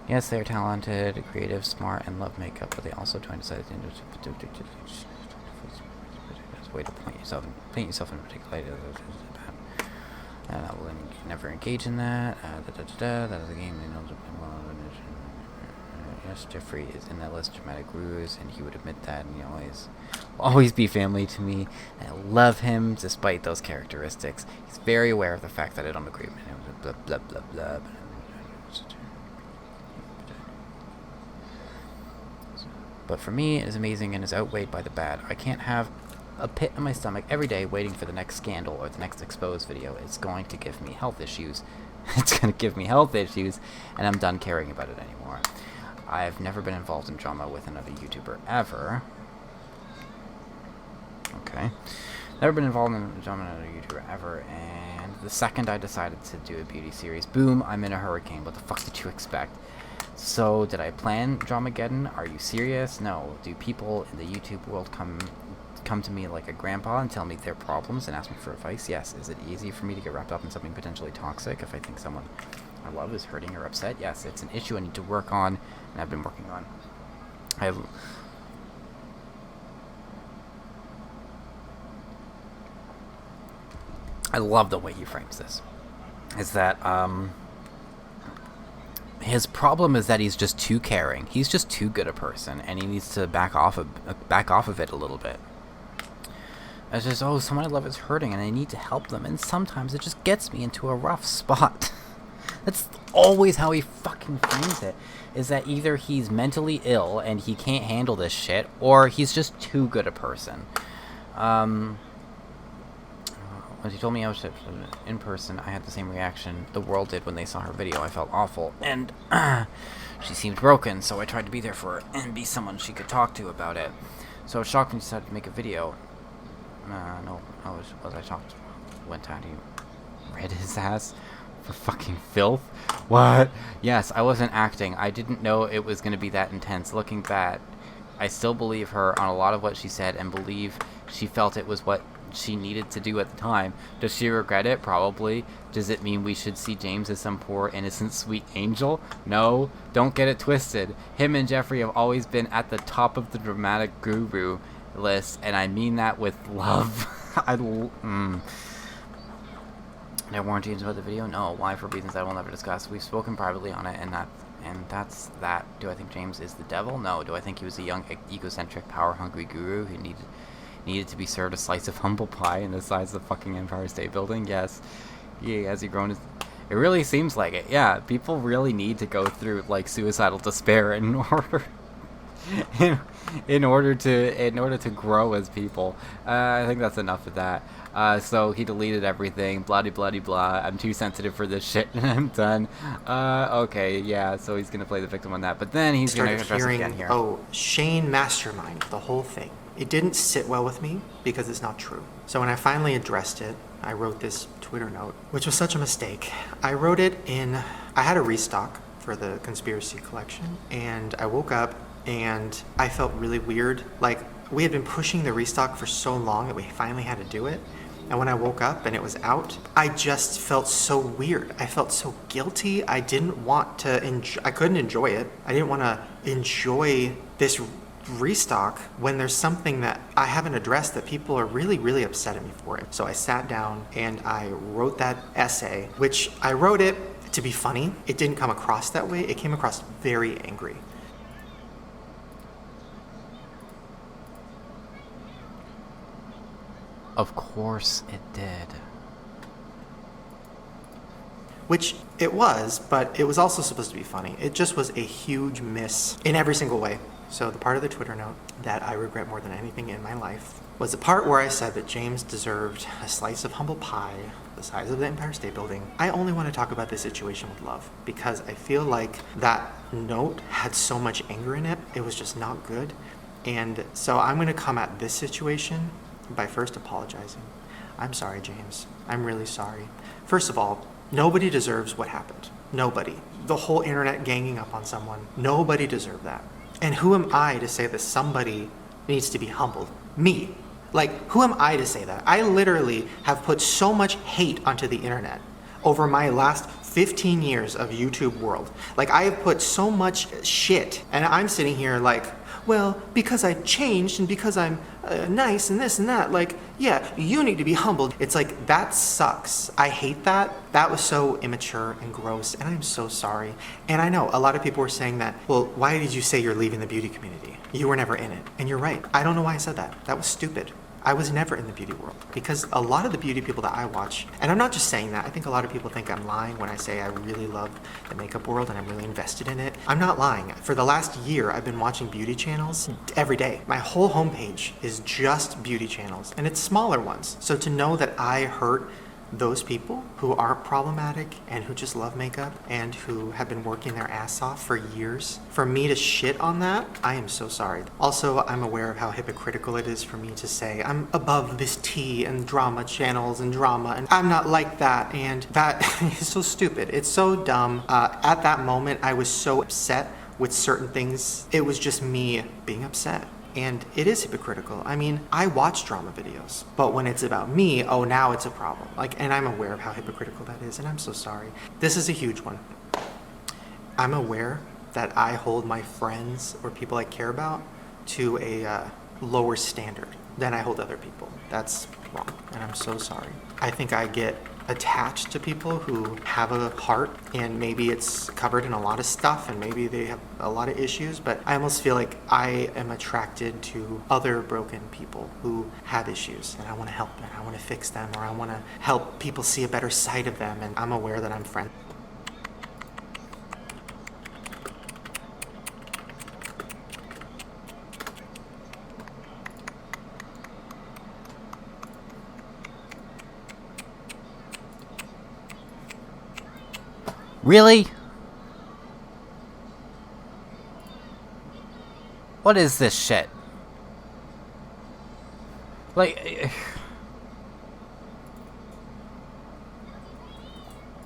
Yes, they are talented, creative, smart, and love makeup, but they also try to decide way to paint yourself in a particular light. I will never engage in that. That is a game they know. Yes, Jeffree is in that list of dramatic gurus, and he would admit that, and he will always be family to me. And I love him despite those characteristics. He's very aware of the fact that I don't agree with him. Blah blah blah blah. But for me, it is amazing and is outweighed by the bad. I can't have a pit in my stomach every day waiting for the next scandal or the next exposed video. It's going to give me health issues. And I'm done caring about it anymore. I've never been involved in drama with another YouTuber ever. Okay. Never been involved in drama with another YouTuber ever, and the second I decided to do a beauty series, boom, I'm in a hurricane. What the fuck did you expect? So, did I plan Dramageddon? Are you serious? No. Do people in the YouTube world come to me like a grandpa and tell me their problems and ask me for advice? Yes. Is it easy for me to get wrapped up in something potentially toxic if I think someone I love is hurting or upset? Yes. It's an issue I need to work on, and I've been working on. I love the way he frames this. Is that his problem is that he's just too caring. He's just too good a person, and he needs to back off of it a little bit. It's just, oh, someone I love is hurting, and I need to help them, and sometimes it just gets me into a rough spot. That's always how he fucking frames it. Is that either he's mentally ill and he can't handle this shit, or he's just too good a person. When she told me I was in person, I had the same reaction the world did when they saw her video. I felt awful, and she seemed broken, so I tried to be there for her and be someone she could talk to about it. So I was shocked when she decided to make a video. Was I shocked? One time he read his ass for fucking filth? What? Yes, I wasn't acting. I didn't know it was going to be that intense. Looking back, I still believe her on a lot of what she said and believe she felt it was what she needed to do at the time. Does she regret it? Probably. Does it mean we should see James as some poor, innocent, sweet angel? No, don't get it twisted. Him and Jeffrey have always been at the top of the dramatic guru list, and I mean that with love. Did I warn James about the video? No. Why? For reasons I will never discuss. We've spoken privately on it, and that's that. Do I think James is the devil? No. Do I think he was a young, egocentric, power-hungry guru who needed to be served a slice of humble pie in the size of the fucking Empire State Building? Yes. Yeah, has he grown? It really seems like it. Yeah, people really need to go through like suicidal despair in order to grow as people. I think that's enough of that. So he deleted everything. Blah blah blah. I'm too sensitive for this shit, and I'm done. Okay, yeah. So he's gonna play the victim on that, but then he's gonna address it again here. Oh, Shane mastermind the whole thing. It didn't sit well with me because it's not true. So when I finally addressed it, I wrote this Twitter note, which was such a mistake. I wrote it I had a restock for the conspiracy collection, and I woke up and I felt really weird. Like, we had been pushing the restock for so long that we finally had to do it. And when I woke up and it was out, I just felt so weird. I felt so guilty. I didn't want to I couldn't enjoy it. I didn't want to enjoy this restock when there's something that I haven't addressed that people are really, really upset at me for it. So I sat down and I wrote that essay, which I wrote it to be funny. It didn't come across that way. It came across very angry. Of course it did. Which it was, but it was also supposed to be funny. It just was a huge miss in every single way. So the part of the Twitter note that I regret more than anything in my life was the part where I said that James deserved a slice of humble pie the size of the Empire State Building. I only want to talk about this situation with love because I feel like that note had so much anger in it. It was just not good. And so I'm going to come at this situation by first apologizing. I'm sorry, James. I'm really sorry. First of all, nobody deserves what happened. Nobody. The whole internet ganging up on someone. Nobody deserved that. And who am I to say that somebody needs to be humbled? Me. Like, who am I to say that? I literally have put so much hate onto the internet over my last 15 years of YouTube world. Like, I have put so much shit, and I'm sitting here like, well, because I changed and because I'm nice and this and that, like, yeah, you need to be humbled. It's like, that sucks. I hate that. That was so immature and gross, and I'm so sorry. And I know a lot of people were saying that, well, why did you say you're leaving the beauty community? You were never in it. And you're right. I don't know why I said that. That was stupid. I was never in the beauty world because a lot of the beauty people that I watch, and I'm not just saying that, I think a lot of people think I'm lying when I say I really love the makeup world and I'm really invested in it. I'm not lying. For the last year, I've been watching beauty channels every day. My whole homepage is just beauty channels, and it's smaller ones. So to know that I hurt those people who aren't problematic and who just love makeup and who have been working their ass off for years, for me to shit on that, I am so sorry. Also, I'm aware of how hypocritical it is for me to say I'm above this tea and drama channels and drama, and I'm not like that, and that is so stupid. It's so dumb. At that moment, I was so upset with certain things. It was just me being upset. And it is hypocritical. I mean, I watch drama videos, but when it's about me, oh, now it's a problem. Like, and I'm aware of how hypocritical that is, and I'm so sorry. This is a huge one. I'm aware that I hold my friends or people I care about to a lower standard than I hold other people. That's wrong, and I'm so sorry. I think I get attached to people who have a heart, and maybe it's covered in a lot of stuff, and maybe they have a lot of issues, but I almost feel like I am attracted to other broken people who have issues, and I want to help them, I want to fix them, or I want to help people see a better side of them, and I'm aware that I'm friends. Really? What is this shit? Like...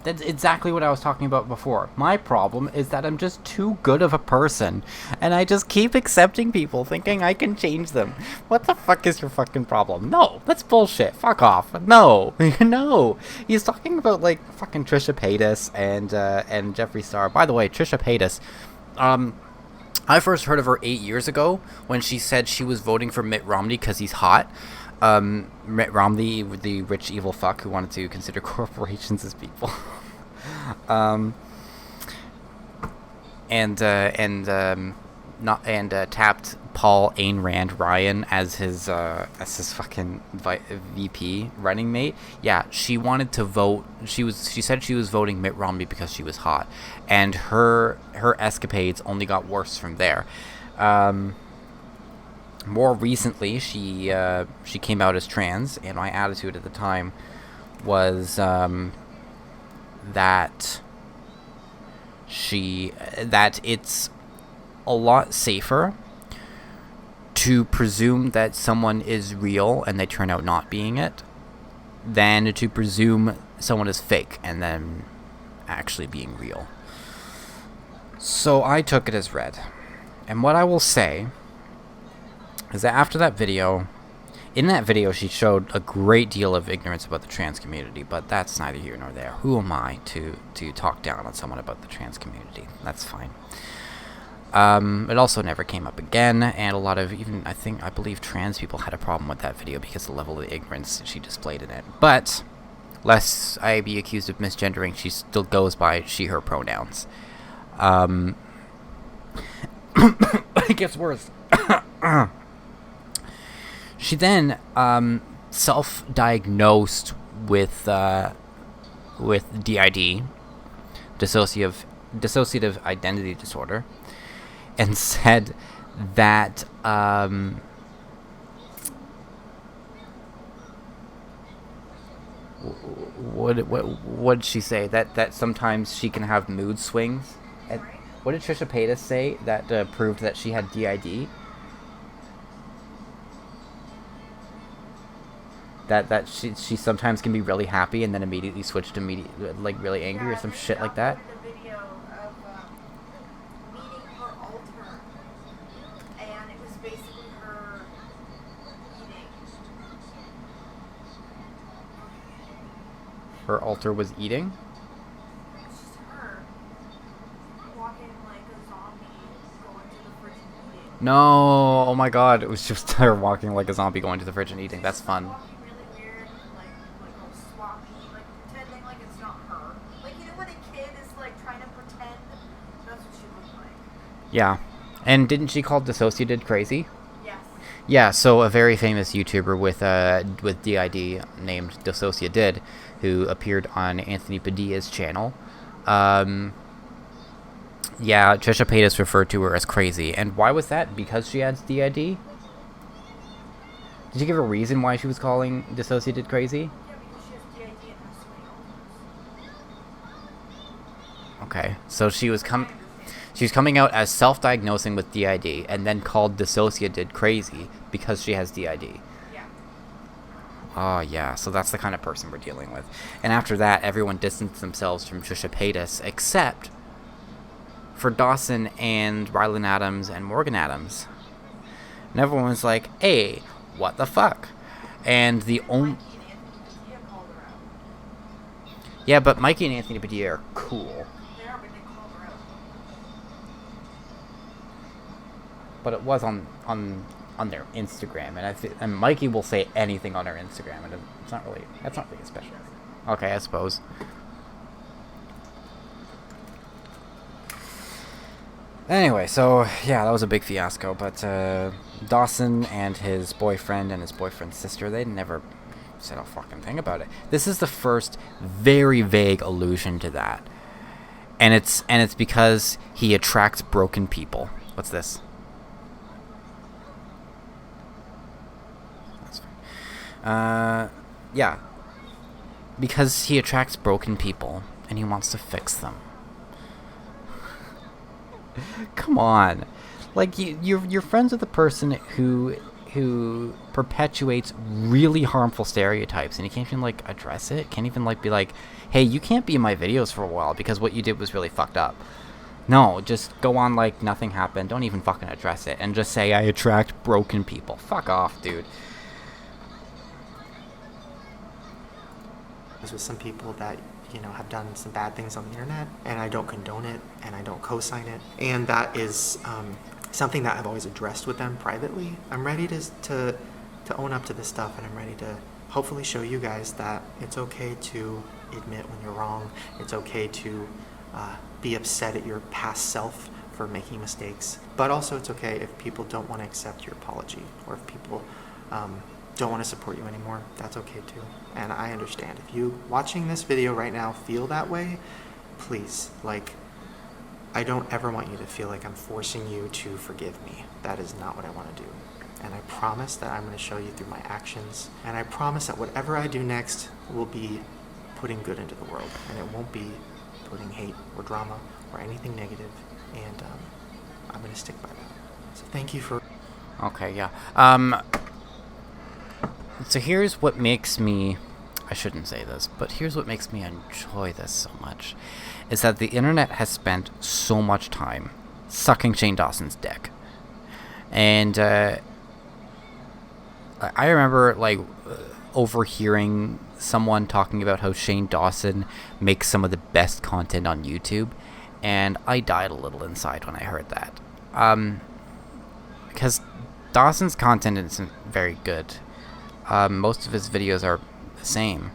That's exactly what I was talking about before. My problem is that I'm just too good of a person, and I just keep accepting people thinking I can change them. What the fuck is your fucking problem? No, that's bullshit. Fuck off. No. No. He's talking about, like, fucking Trisha Paytas and Jeffree Star. By the way, Trisha Paytas, I first heard of her 8 years ago when she said she was voting for Mitt Romney because he's hot. Mitt Romney, the rich evil fuck who wanted to consider corporations as people. Tapped Paul Ayn Rand Ryan as his fucking VP running mate. Yeah, she wanted to vote. She said she was voting Mitt Romney because she was hot, and her escapades only got worse from there. More recently, she came out as trans, and my attitude at the time was that it's a lot safer to presume that someone is real and they turn out not being it than to presume someone is fake and then actually being real. So I took it as read. And what I will say is that after that video, in that video she showed a great deal of ignorance about the trans community, but that's neither here nor there. Who am I to talk down on someone about the trans community? That's fine. It also never came up again, and a lot of I believe trans people had a problem with that video because of the level of ignorance she displayed in it. But, lest I be accused of misgendering, she still goes by she, her pronouns. It gets worse. She then self-diagnosed with DID, dissociative identity disorder, and said that what did she say? That sometimes she can have mood swings. And what did Trisha Paytas say that proved that she had DID? That she sometimes can be really happy and then immediately switch to really angry or some shit like that. The video of meeting her altar, and it was basically her eating. Her altar was eating? It's just her walking like a zombie, going to the fridge and eating. No, oh my god, it was just her walking like a zombie going to the fridge and eating. That's fun. Yeah. And didn't she call Dissociated crazy? Yes. Yeah, so a very famous YouTuber with DID named Dissociated, who appeared on Anthony Padilla's channel. Yeah, Trisha Paytas referred to her as crazy. And why was that? Because she has DID? Did you give a reason why she was calling Dissociated crazy? Yeah, because she has DID and has so many altars. Okay, so she was coming out as self-diagnosing with DID and then called Dissociated crazy because she has DID. Yeah. Oh, yeah, so that's the kind of person we're dealing with. And after that, everyone distanced themselves from Trisha Paytas, except for Dawson and Rylan Adams and Morgan Adams. And everyone was like, hey, what the fuck? And the only... Yeah, but Mikey and Anthony Padilla are cool. But it was on on their Instagram, and Mikey will say anything on her Instagram, and that's not really special. Okay, I suppose. Anyway, so yeah, that was a big fiasco. But Dawson and his boyfriend and his boyfriend's sister, they never said a fucking thing about it. This is the first very vague allusion to that, and it's because he attracts broken people. What's this? That's fine. Yeah, because he attracts broken people and he wants to fix them. Come on, like you're friends with a person who perpetuates really harmful stereotypes, and you can't even like address it. Can't even like be like, hey, you can't be in my videos for a while because what you did was really fucked up. No, just go on like nothing happened. Don't even fucking address it, and just say I attract broken people. Fuck off, dude. With some people that have done some bad things on the internet, and I don't condone it, and I don't co-sign it, and that is something that I've always addressed with them privately. I'm ready to own up to this stuff, and I'm ready to hopefully show you guys that it's okay to admit when you're wrong. It's okay to be upset at your past self for making mistakes, but also it's okay if people don't want to accept your apology, or if people don't want to support you anymore. That's okay too, and I understand. If you watching this video right now feel that way, please, I don't ever want you to feel like I'm forcing you to forgive me. That is not what I want to do, and I promise that I'm going to show you through my actions, and I promise that whatever I do next will be putting good into the world, and it won't be putting hate or drama or anything negative, and I'm going to stick by that. So thank you for... Okay, yeah. So here's what makes me, I shouldn't say this, but here's what makes me enjoy this so much, is that the internet has spent so much time sucking Shane Dawson's dick. And I remember overhearing someone talking about how Shane Dawson makes some of the best content on YouTube, and I died a little inside when I heard that. Because Dawson's content isn't very good. Most of his videos are the same.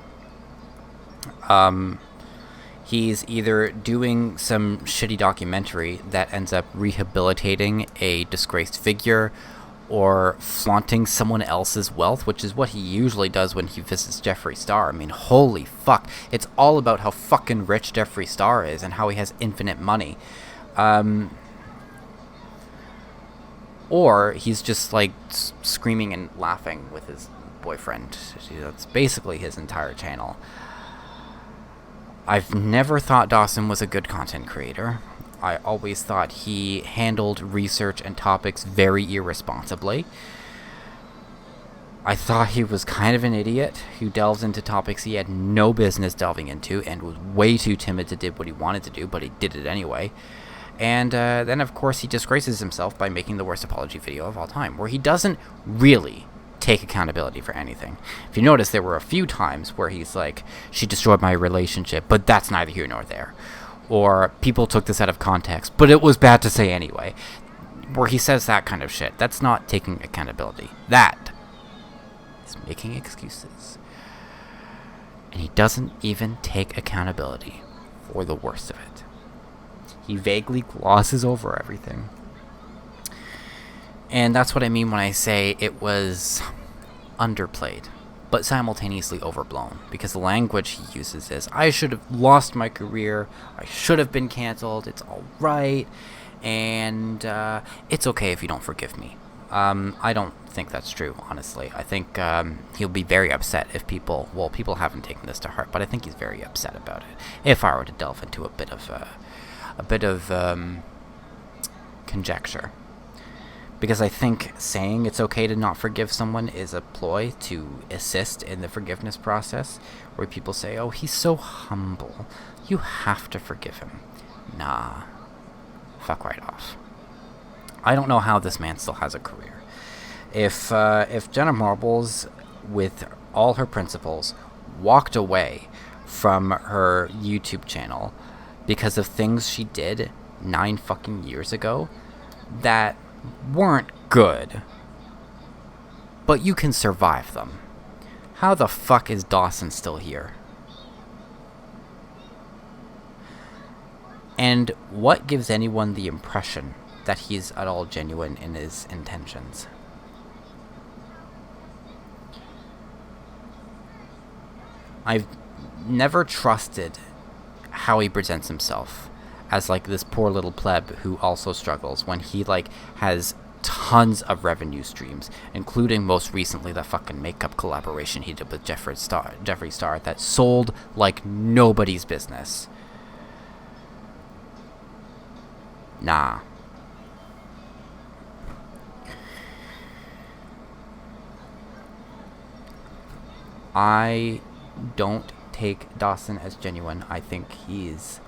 He's either doing some shitty documentary that ends up rehabilitating a disgraced figure, or flaunting someone else's wealth, which is what he usually does when he visits Jeffree Star. I mean, holy fuck. It's all about how fucking rich Jeffree Star is and how he has infinite money. Or he's just screaming and laughing with his boyfriend. That's basically his entire channel. I've never thought Dawson was a good content creator. I always thought he handled research and topics very irresponsibly. I thought he was kind of an idiot who delves into topics he had no business delving into and was way too timid to do what he wanted to do, but he did it anyway. And then, of course, he disgraces himself by making the worst apology video of all time, where he doesn't really take accountability for anything. If you notice, there were a few times where he's like, she destroyed my relationship, but that's neither here nor there. Or people took this out of context, but it was bad to say anyway. Where he says that kind of shit. That's not taking accountability. That is making excuses. And he doesn't even take accountability for the worst of it. He vaguely glosses over everything. And that's what I mean when I say it was underplayed, but simultaneously overblown, because the language he uses is, I should have lost my career, I should have been canceled, it's alright, and it's okay if you don't forgive me. I don't think that's true, honestly. I think he'll be very upset if people haven't taken this to heart, but I think he's very upset about it, if I were to delve into a bit of conjecture. Because I think saying it's okay to not forgive someone is a ploy to assist in the forgiveness process, where people say, oh, he's so humble, you have to forgive him. Nah. Fuck right off. I don't know how this man still has a career. If Jenna Marbles, with all her principles, walked away from her YouTube channel because of things she did 9 fucking years ago that weren't good, but you can survive them. How the fuck is Dawson still here? And what gives anyone the impression that he's at all genuine in his intentions? I've never trusted how he presents himself as like this poor little pleb who also struggles when he like has tons of revenue streams, including most recently the fucking makeup collaboration he did with Jeffree Star that sold like nobody's business. Nah. I don't take Dawson as genuine. I think he's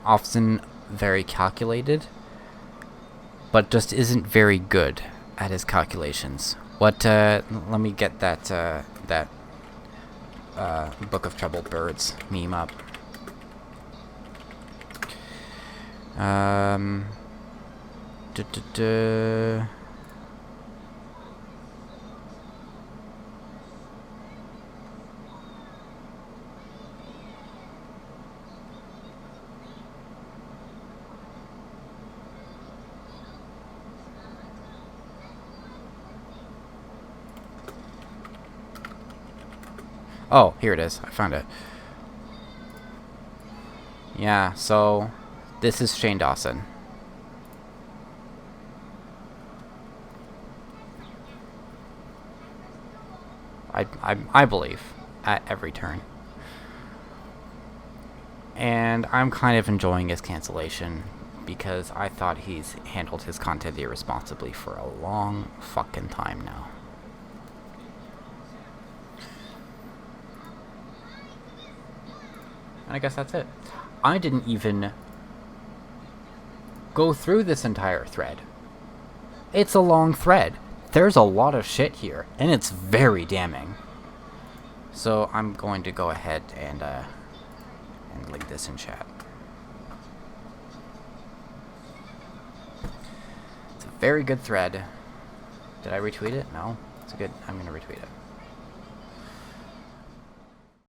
often very calculated, but just isn't very good at his calculations. Let me get that Book of Troubled Birds meme up. Oh, here it is. I found it. Yeah, so this is Shane Dawson. I believe at every turn. And I'm kind of enjoying his cancellation because I thought he's handled his content irresponsibly for a long fucking time now. And I guess that's it. I didn't even go through this entire thread. It's a long thread. There's a lot of shit here, and it's very damning. So I'm going to go ahead and link this in chat. It's a very good thread. Did I retweet it? No. It's a good. I'm gonna retweet it.